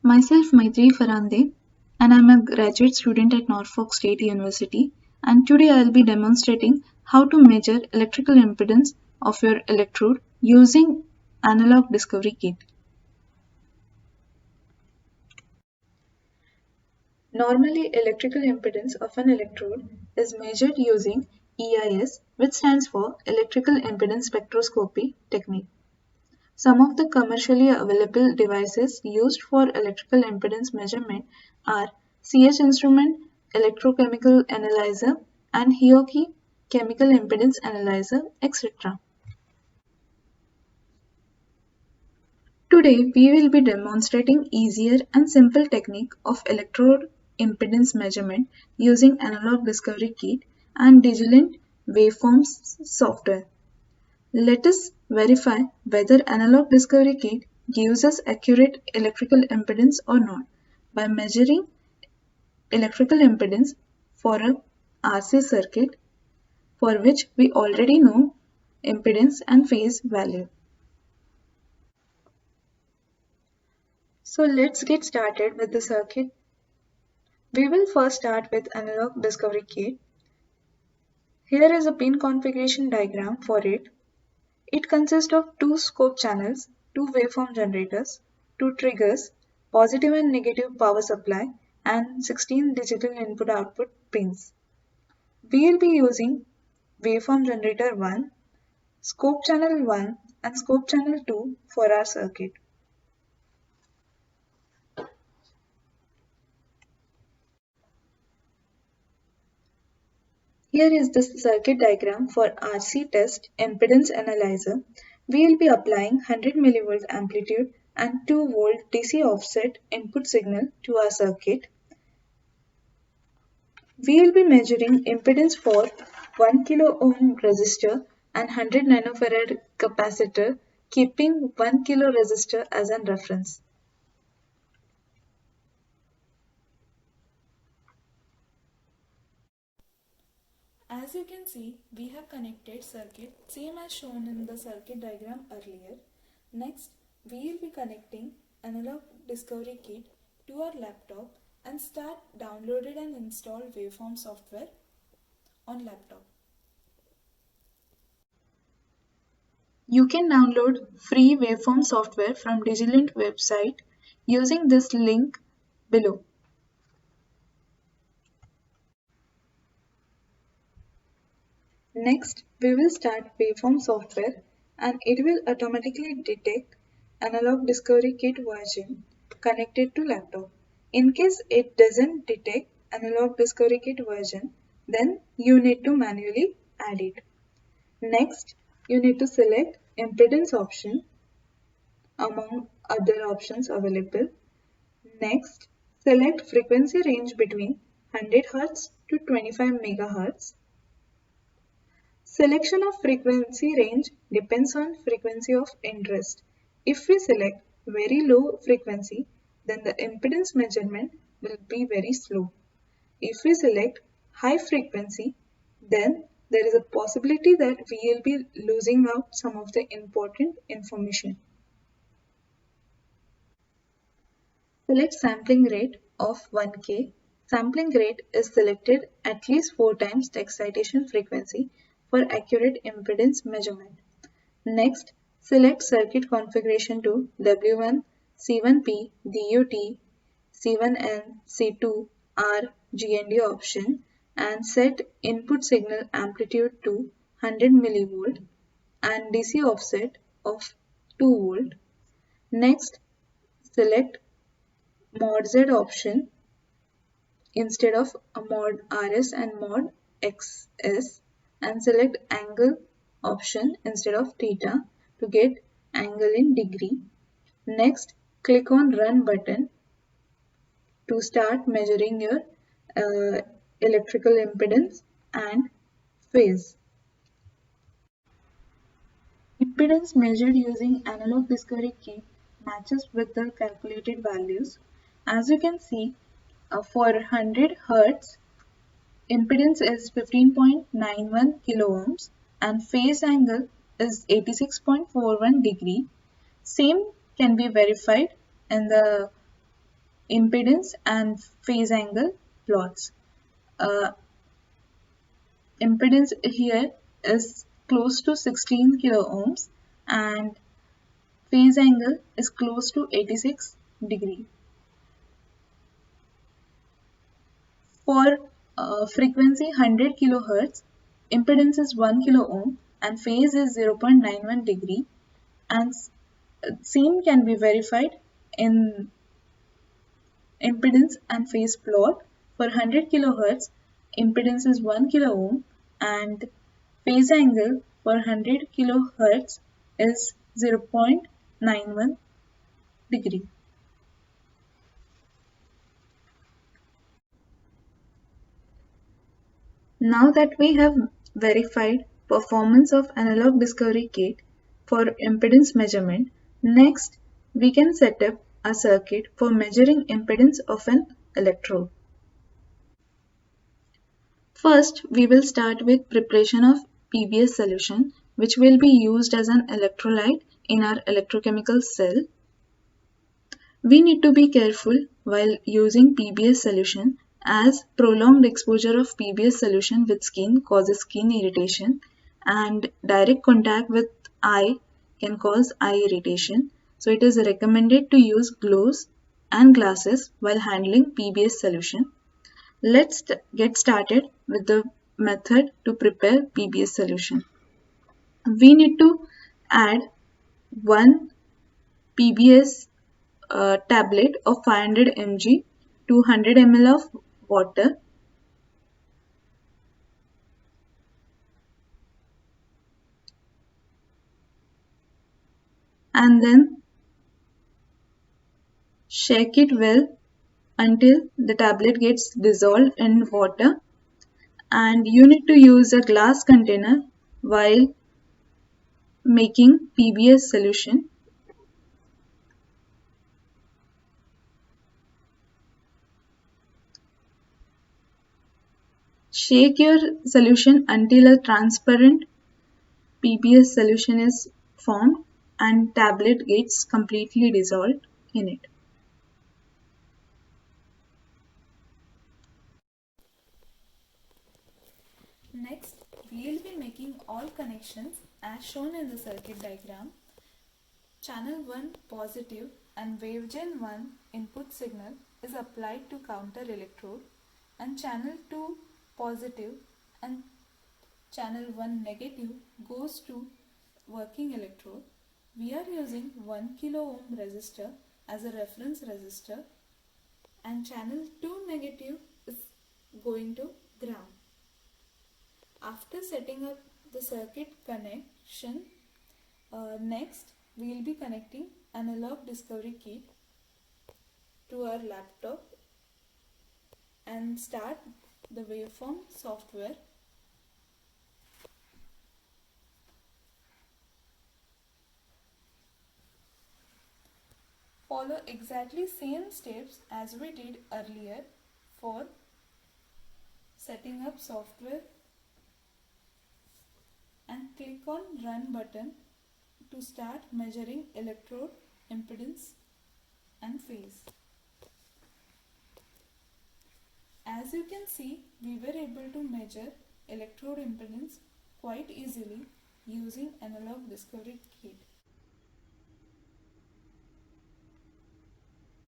Myself, Maitri Farande, and I'm a graduate student at Norfolk State University. And today I'll be demonstrating how to measure electrical impedance of your electrode using analog discovery kit. Normally, electrical impedance of an electrode is measured using EIS, which stands for Electrical Impedance Spectroscopy technique. Some of the commercially available devices used for electrical impedance measurement are CH Instrument Electrochemical Analyzer and Hioki Chemical Impedance Analyzer, etc. Today we will be demonstrating easier and simple technique of electrode impedance measurement using analog discovery kit and Digilent waveforms software. Let us verify whether analog discovery kit gives us accurate electrical impedance or not by measuring electrical impedance for a RC circuit for which we already know impedance and phase value. So let's get started with the circuit. We will first start with analog discovery kit. Here is a pin configuration diagram for it. It consists of two scope channels, two waveform generators, two triggers, positive and negative power supply, and 16 digital input-output pins. We will be using waveform generator 1, scope channel 1, and scope channel 2 for our circuit. Here is the circuit diagram for RC test impedance analyzer. We will be applying 100 mV amplitude and 2 volt DC offset input signal to our circuit. We will be measuring impedance for 1 kilo ohm resistor and 100 nanofarad capacitor, keeping 1 kilo resistor as a reference. As you can see, we have connected circuit same as shown in the circuit diagram earlier. Next, we will be connecting analog discovery kit to our laptop and start downloaded and installed waveform software on laptop. You can download free waveform software from Digilent website using this link below. Next, we will start waveform software and it will automatically detect analog discovery kit version connected to laptop. In case it doesn't detect analog discovery kit version, then you need to manually add it. Next, you need to select impedance option among other options available. Next, select frequency range between 100 Hz to 25 MHz. Selection of frequency range depends on frequency of interest. If we select very low frequency, then the impedance measurement will be very slow. If we select high frequency, then there is a possibility that we will be losing out some of the important information. Select sampling rate of 1K. Sampling rate is selected at least 4 times the excitation frequency for accurate impedance measurement. Next, select circuit configuration to W1, C1P, DUT, C1N, C2, R, GND option and set input signal amplitude to 100 mV and DC offset of 2 V. Next, select mod Z option instead of a mod RS and mod XS and select angle option instead of theta to get angle in degree. Next, click on run button to start measuring your electrical impedance and phase. Impedance measured using analog discovery kit matches with the calculated values. As you can see, for 100 Hz, impedance is 15.91 kilo ohms and phase angle is 86.41 degree. Same can be verified in the impedance and phase angle plots. Impedance here is close to 16 kilo ohms and phase angle is close to 86 degree. For frequency 100 kilohertz, impedance is 1 kilo ohm and phase is 0.91 degree, and same can be verified in impedance and phase plot. For 100 kilohertz, impedance is 1 kilo ohm and phase angle for 100 kilohertz is 0.91 degree. Now that we have verified performance of analog discovery kit for impedance measurement, next we can set up a circuit for measuring impedance of an electrode. First, we will start with preparation of PBS solution, which will be used as an electrolyte in our electrochemical cell. We need to be careful while using PBS solution, as prolonged exposure of PBS solution with skin causes skin irritation and direct contact with eye can cause eye irritation. So it is recommended to use gloves and glasses while handling PBS solution. Let's get started with the method to prepare PBS solution. We need to add 1 PBS tablet of 500 mg to 100 ml of water, and then shake it well until the tablet gets dissolved in water. And you need to use a glass container while making PBS solution. Shake your solution until a transparent PBS solution is formed and tablet gets completely dissolved in it. Next, we will be making all connections as shown in the circuit diagram. Channel 1 positive and wavegen 1 input signal is applied to counter electrode, and channel 2 positive and channel 1 negative goes to working electrode. We are using 1 kilo ohm resistor as a reference resistor, and channel 2 negative is going to ground. After setting up the circuit connection, next we will be connecting analog discovery kit to our laptop and start the waveform software. Follow exactly same steps as we did earlier for setting up software and click on run button to start measuring electrode impedance and phase. As you can see, we were able to measure electrode impedance quite easily using analog discovery kit.